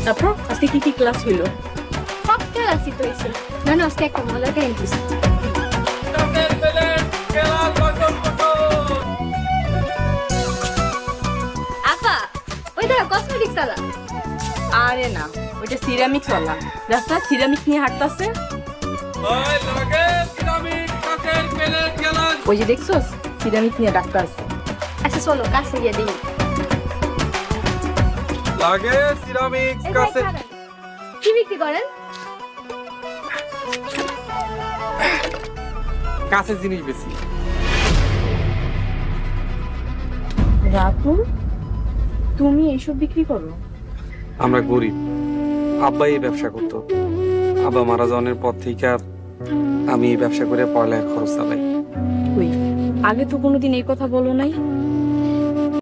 তারপর আজকে কি কি ক্লাস হইলো? সব ক্লাসই তো হয়েছে। না আজকে একটা মজার কাহিনী হয়েছে। আপা ওই দেখো কসমেটিক্স আলা। আরে না, ওইটা সিরামিক্স ওয়ালা। রাস্তা সিরামিক্স নিয়ে হাঁটতাছে। ওই যে দেখছোস, সিরামিক্স নিয়ে ডাক্তার আছে। আচ্ছা চলো কাছে গিয়ে দেখি। লাগে সিরামিক্স এই ভাই, কাছে খাবেন? কি বিক্রি করেন? কাছের জিনিস বেশি। রাতুল, তুমি এইসব বিক্রি করো? আমরা গরিব, আব্বা এই ব্যবসা করতো। আব্বা মারা যাওয়ার পর থেকে আমি এই ব্যবসা করে পড়ালেখার খরচ চালাই। কই, আগে তো কোনোদিন এই কথা বলো নাই।